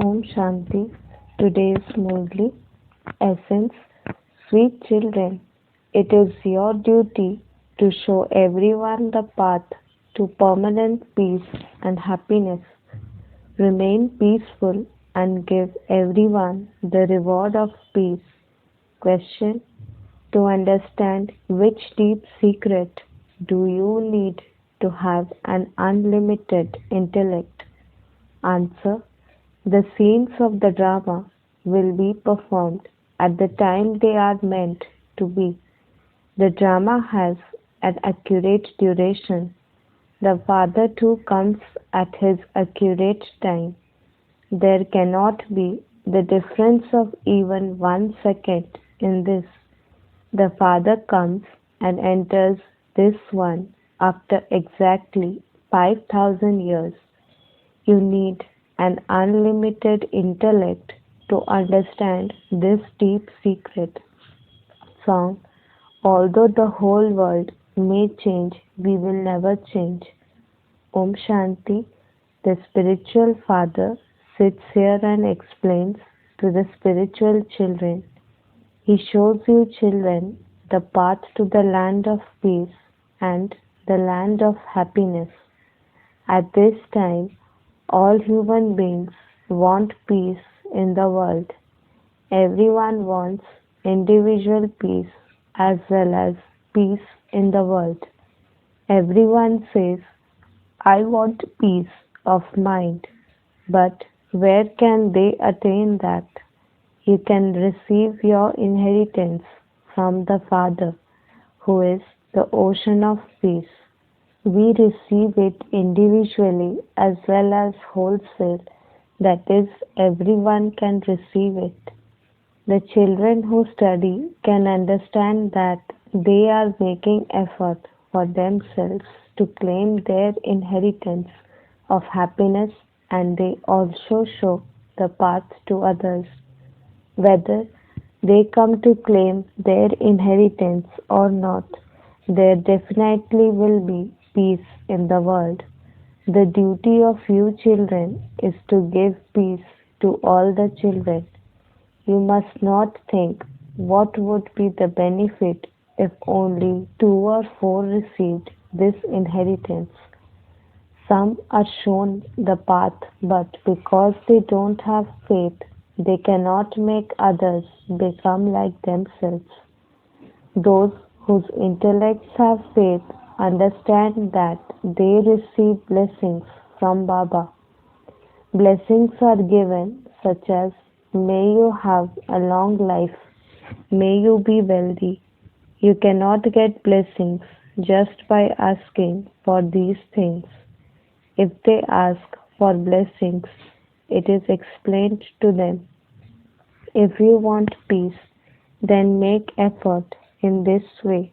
Om Shanti. Today is Murli. Essence. Sweet children, it is your duty to show everyone the path to permanent peace and happiness. Remain peaceful and give everyone the reward of peace. Question. To understand which deep secret do you need to have an unlimited intellect? Answer. The scenes of the drama will be performed at the time they are meant to be. The drama has an accurate duration. The Father too comes at his accurate time. There cannot be the difference of even 1 second in this. The Father comes and enters this one after exactly 5,000 years. You need an unlimited intellect to understand this deep secret. Song. Although the whole world may change, we will never change. Om Shanti. The spiritual father sits here and explains to the spiritual children. He shows you children the path to the land of peace and the land of happiness. At this time, all human beings want peace in the world. Everyone wants individual peace as well as peace in the world. Everyone says, I want peace of mind, but where can they attain that? You can receive your inheritance from the Father, who is the ocean of peace. We receive it individually as well as wholesale, that is, everyone can receive it. The children who study can understand that they are making effort for themselves to claim their inheritance of happiness, and they also show the path to others. Whether they come to claim their inheritance or not, there definitely will be peace in the world. The duty of you children is to give peace to all the children. You must not think what would be the benefit if only 2 or 4 received this inheritance. Some are shown the path, but because they don't have faith, they cannot make others become like themselves. Those whose intellects have faith understand that they receive blessings from Baba. Blessings are given such as, may you have a long life, may you be wealthy. You cannot get blessings just by asking for these things. If they ask for blessings, it is explained to them. If you want peace, then make effort in this way.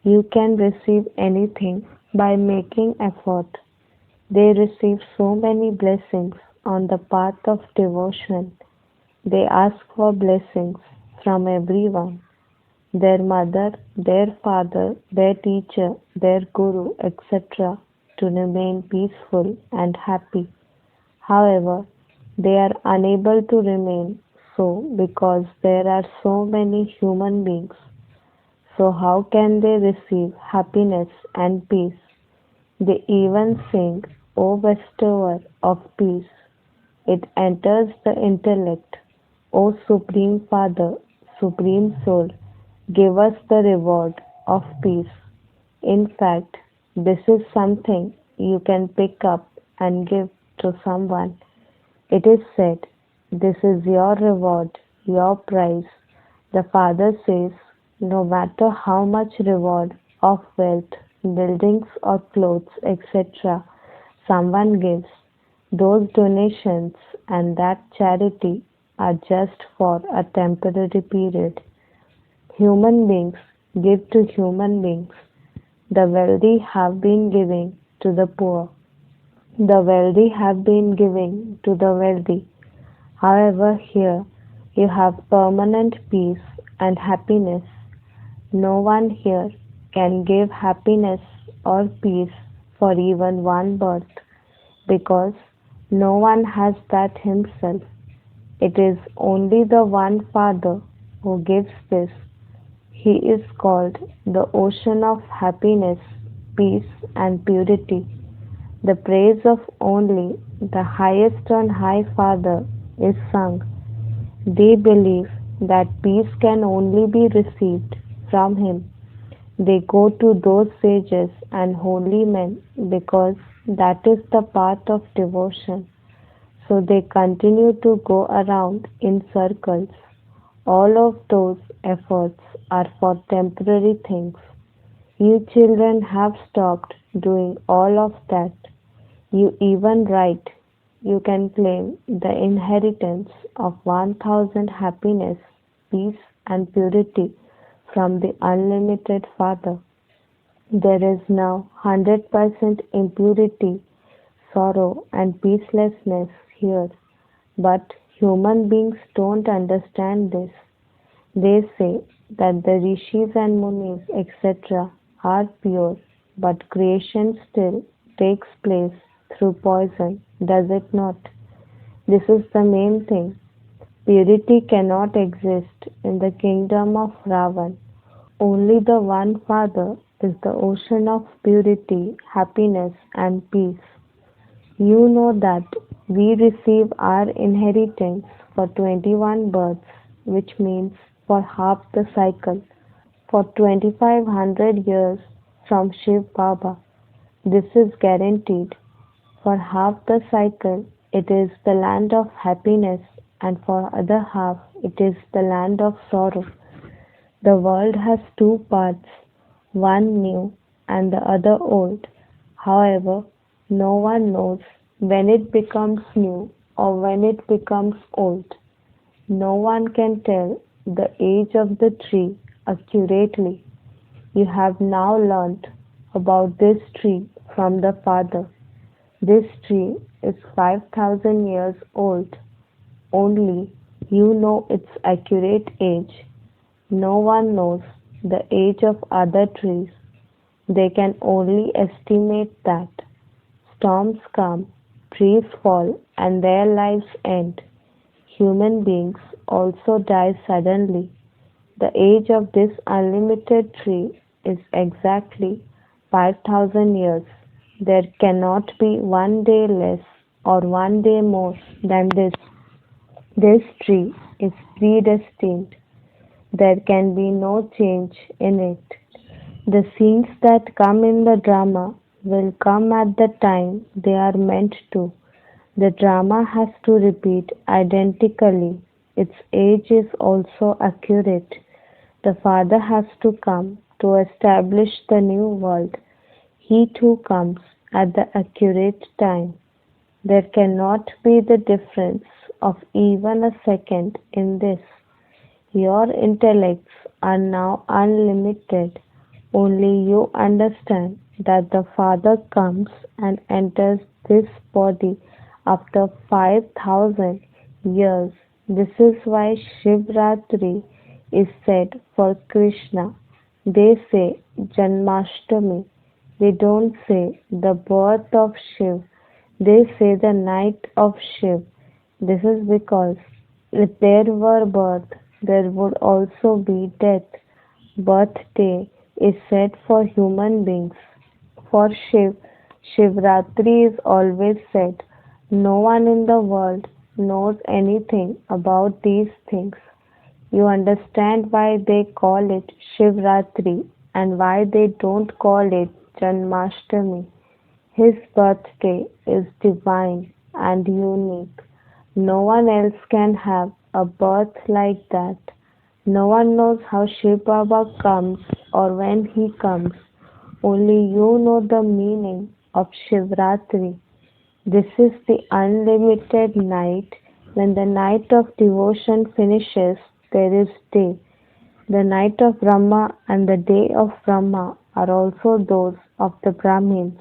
You can receive anything by making effort. They receive so many blessings on the path of devotion. They ask for blessings from everyone. Their mother, their father, their teacher, their guru, etc. to remain peaceful and happy. However, they are unable to remain so because there are so many human beings. So how can they receive happiness and peace? They even sing, O bestower of peace. It enters the intellect. O Supreme Father, Supreme Soul, give us the reward of peace. In fact, this is something you can pick up and give to someone. It is said, this is your reward, your prize. The Father says, no matter how much reward of wealth, buildings or clothes, etc. someone gives, those donations and that charity are just for a temporary period. Human beings give to human beings. The wealthy have been giving to the poor. The wealthy have been giving to the wealthy. However, here you have permanent peace and happiness. No one here can give happiness or peace for even one birth, because No one has that himself. It is only the one Father who gives this. He is called the ocean of happiness, peace, and purity. The praise of only the highest on high Father is sung. They believe that peace can only be received from Him. They go to those sages and holy men because that is the path of devotion. So they continue to go around in circles. All of those efforts are for temporary things. You children have stopped doing all of that. You even write. You can claim the inheritance of 1000 happiness, peace, and purity from the unlimited Father. There is now 100% impurity, sorrow, and peacelessness here. But human beings don't understand this. They say that the rishis and munis, etc., are pure, but creation still takes place through poison, does it not? This is the main thing. Purity cannot exist in the kingdom of Ravan. Only the one Father is the ocean of purity, happiness, and peace. You know that we receive our inheritance for 21 births, which means for half the cycle, for 2500 years from Shiv Baba. This is guaranteed. For half the cycle, it is the land of happiness, and for other half, it is the land of sorrow. The world has two parts, one new and the other old. However, no one knows when it becomes new or when it becomes old. No one can tell the age of the tree accurately. You have now learnt about this tree from the Father. This tree is 5000 years old. Only you know its accurate age. No one knows the age of other trees. They can only estimate that. Storms come, trees fall, and their lives end. Human beings also die suddenly. The age of this unlimited tree is exactly 5000 years. There cannot be one day less or one day more than this. This tree is predestined. There can be no change in it. The scenes that come in the drama will come at the time they are meant to. The drama has to repeat identically. Its age is also accurate. The Father has to come to establish the new world. He too comes at the accurate time. There cannot be the difference of even a second in this. Your intellects are now unlimited. Only you understand that the Father comes and enters this body after 5000 years. This is why Shivratri is said for Krishna. They say Janmashtami. They don't say the birth of Shiv. They say the night of Shiv. This is because if there were birth, there would also be death. Birthday is set for human beings. For Shiv, Shivratri is always said. No one in the world knows anything about these things. You understand why they call it Shivratri and why they don't call it Janmashtami. His birthday is divine and unique. No one else can have a birth like that. No one knows how Shiv Baba comes or when he comes. Only you know the meaning of Shivratri. This is the unlimited night. When the night of devotion finishes, there is day. The night of Brahma and the day of Brahma are also those of the Brahmins.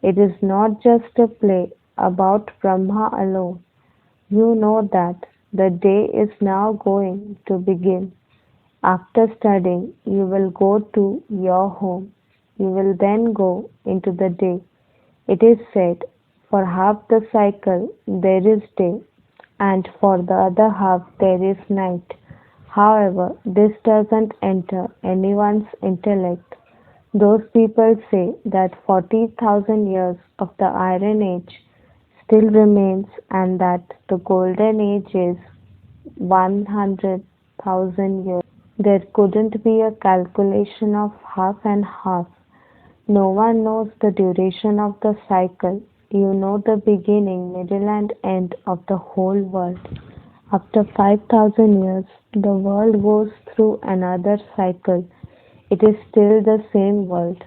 It is not just a play about Brahma alone. You know that the day is now going to begin. After studying, you will go to your home. You will then go into the day. It is said, For half the cycle there is day, and for the other half there is night. However, this doesn't enter anyone's intellect. Those people say that 40,000 years of the Iron Age still remains and that the Golden Age is 100,000 years. There couldn't be a calculation of half and half. No one knows the duration of the cycle. You know the beginning, middle, and end of the whole world. After 5,000 years, the world goes through another cycle. It is still the same world.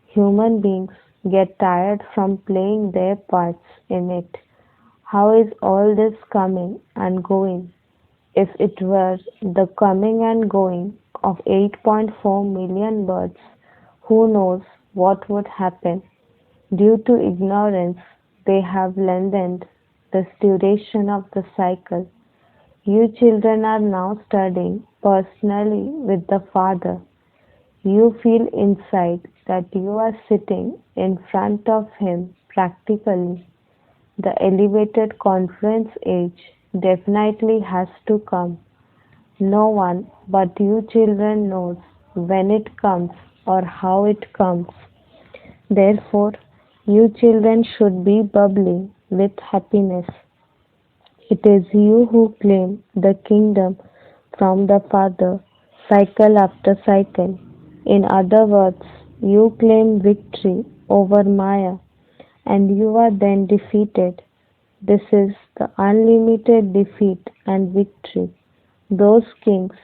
Human beings get tired from playing their parts in it. How is all this coming and going? If it were the coming and going of 8.4 million birds, who knows what would happen? Due to ignorance, they have lengthened the duration of the cycle. You children are now studying personally with the Father. You feel inside that you are sitting in front of Him practically. The elevated conference age definitely has to come. No one but you children knows when it comes or how it comes. Therefore, you children should be bubbling with happiness. It is you who claim the kingdom from the Father, cycle after cycle. In other words, you claim victory over Maya, and you are then defeated. This is the unlimited defeat and victory. Those kings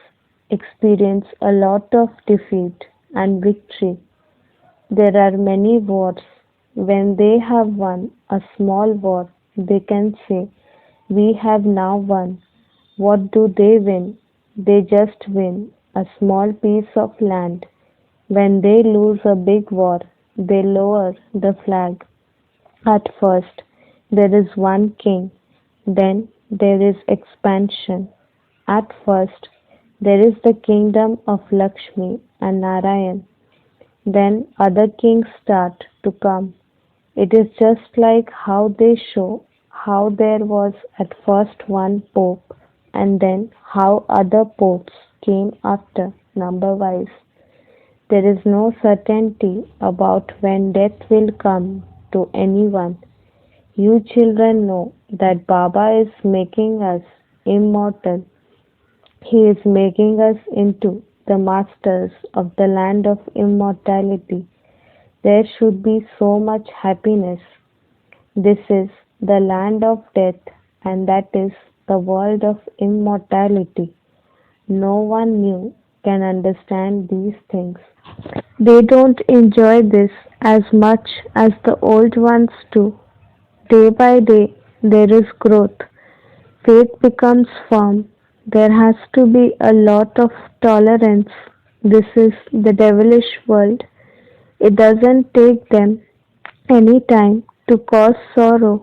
experience a lot of defeat and victory. There are many wars. When they have won a small war, they can say, "We have now won." What do they win? They just win a small piece of land. When they lose a big war, they lower the flag. At first, there is one king, then there is expansion. At first, there is the kingdom of Lakshmi and Narayan. Then other kings start to come. It is just like how they show how there was at first one pope and then how other popes came after, number wise. There is no certainty about when death will come to anyone. You children know that Baba is making us immortal. He is making us into the masters of the land of immortality. There should be so much happiness. This is the land of death, and that is the world of immortality. No one new can understand these things. They don't enjoy this as much as the old ones do. Day by day, there is growth. Faith becomes firm. There has to be a lot of tolerance. This is the devilish world. It doesn't take them any time to cause sorrow.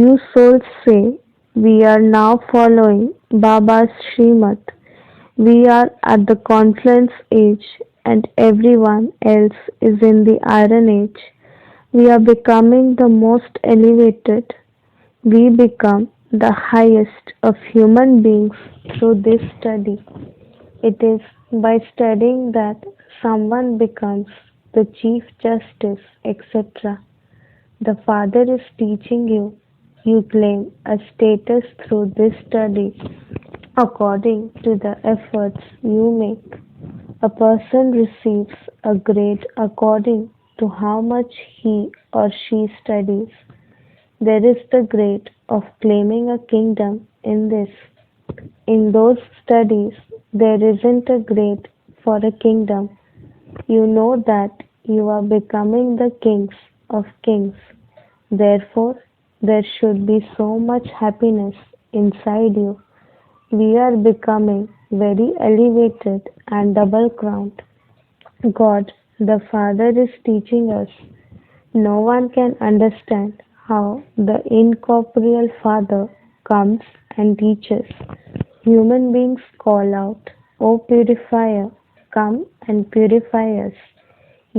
You souls say, "We are now following Baba's Srimad. We are at the confluence age and everyone else is in the Iron Age. We are becoming the most elevated. We become the highest of human beings through this study. It is by studying that someone becomes the Chief Justice, etc. The Father is teaching you. You claim a status through this study according to the efforts you make. A person receives a grade according to how much he or she studies. There is the grade of claiming a kingdom in this. In those studies, there isn't a grade for a kingdom. You know that you are becoming the kings of kings. Therefore, there should be so much happiness inside you. We are becoming very elevated and double crowned. God, the Father, is teaching us. No one can understand how the incorporeal Father comes and teaches. Human beings call out, "O purifier, come and purify us."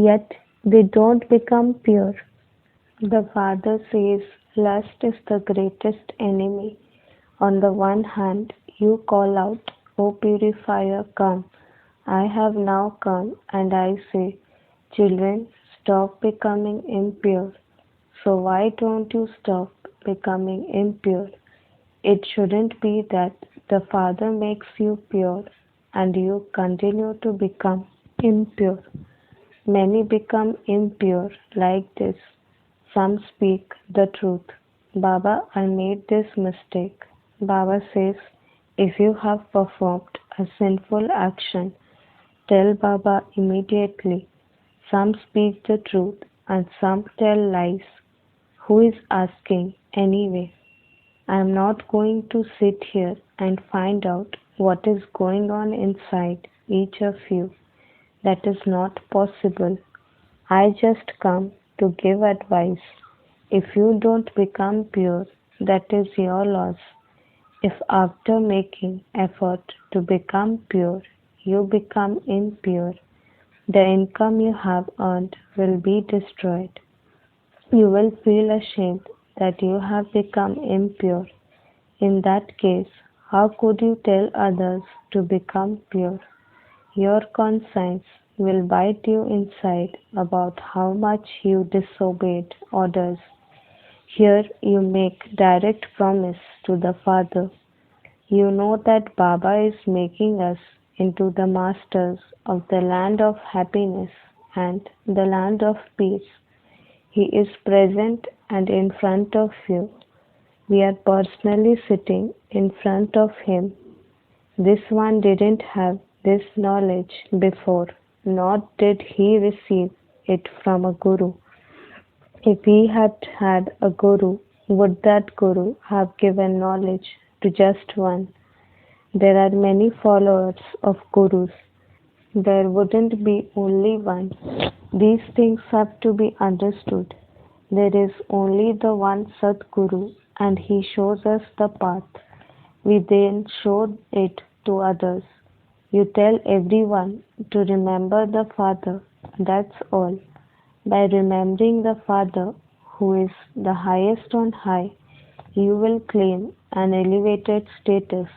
Yet they don't become pure. The Father says lust is the greatest enemy. On the one hand, you call out, O purifier, come. I have now come, and I say, children, stop becoming impure. So why don't you stop becoming impure? It shouldn't be that the Father makes you pure and you continue to become impure. Many become impure like this. Some speak the truth. Baba, I made this mistake. Baba says, if you have performed a sinful action, tell Baba immediately. Some speak the truth and some tell lies. Who is asking anyway? I am not going to sit here and find out what is going on inside each of you. That is not possible. I just come to give advice. If you don't become pure, that is your loss. If after making effort to become pure, you become impure, the income you have earned will be destroyed. You will feel ashamed that you have become impure. In that case, how could you tell others to become pure? Your conscience will bite you inside about how much you disobeyed orders. Here you make direct promise to the Father. You know that Baba is making us into the masters of the land of happiness and the land of peace. He is present and in front of you. We are personally sitting in front of him. This one didn't have this knowledge before, nor did he receive it from a guru. If he had had a guru, would that guru have given knowledge to just one? There are many followers of gurus. There wouldn't be only one. These things have to be understood. There is only the one Sadguru, and he shows us the path. We then show it to others. You tell everyone to remember the Father, that's all. By remembering the Father, who is the highest on high, you will claim an elevated status.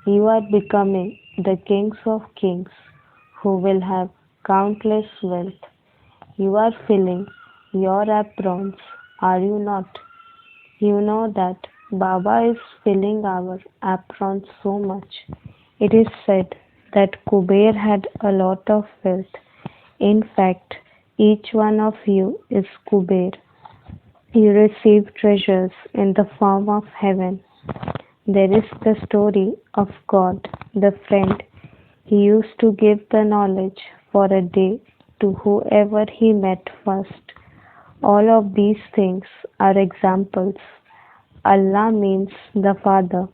You are becoming the kings of kings, who will have countless wealth. You are filling your aprons, are you not? You know that Baba is filling our aprons so much. It is said that Kuber had a lot of wealth. In fact, each one of you is Kuber. You receive treasures in the form of heaven. There is the story of God, the friend. He used to give the knowledge for a day to whoever he met first. All of these things are examples. Allah means the Father.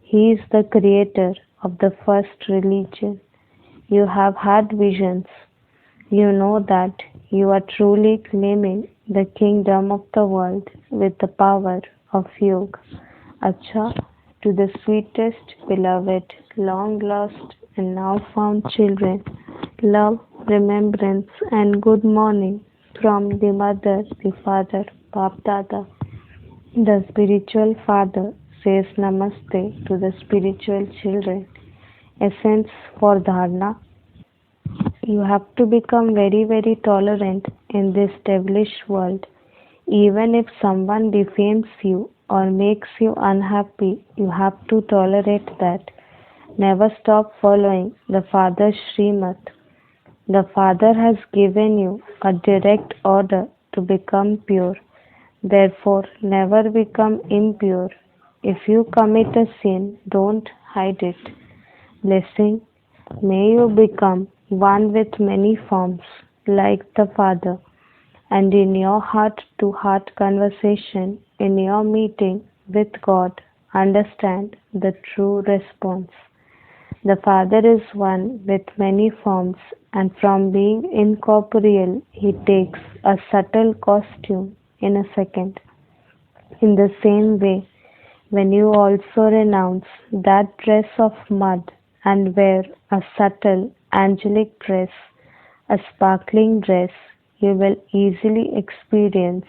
He is the creator of the first religion. You have had visions. You know that you are truly claiming the kingdom of the world with the power of yoga. Acha, to the sweetest, beloved, long lost, and now found children, love, remembrance, and good morning from the mother, the father, Bap Dada. The spiritual father says Namaste to the spiritual children. Essence for Dharna. You have to become very, very tolerant in this devilish world. Even if someone defames you or makes you unhappy, you have to tolerate that. Never stop following the Father's Srimad. The Father has given you a direct order to become pure. Therefore, never become impure. If you commit a sin, don't hide it. Blessing, may you become one with many forms, like the Father, and in your heart-to-heart conversation, in your meeting with God, understand the true response. The Father is one with many forms, and from being incorporeal, he takes a subtle costume in a second. In the same way, when you also renounce that dress of mud and wear a subtle angelic dress, a sparkling dress, you will easily experience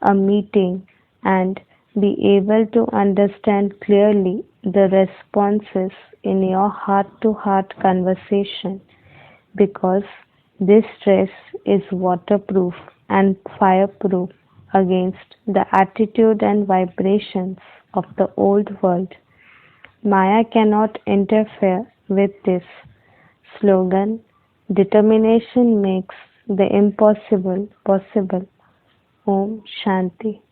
a meeting and be able to understand clearly the responses in your heart to heart conversation because this dress is waterproof and fireproof against the attitude and vibrations of the old world. Maya cannot interfere with this slogan. Determination makes the impossible possible. Om Shanti.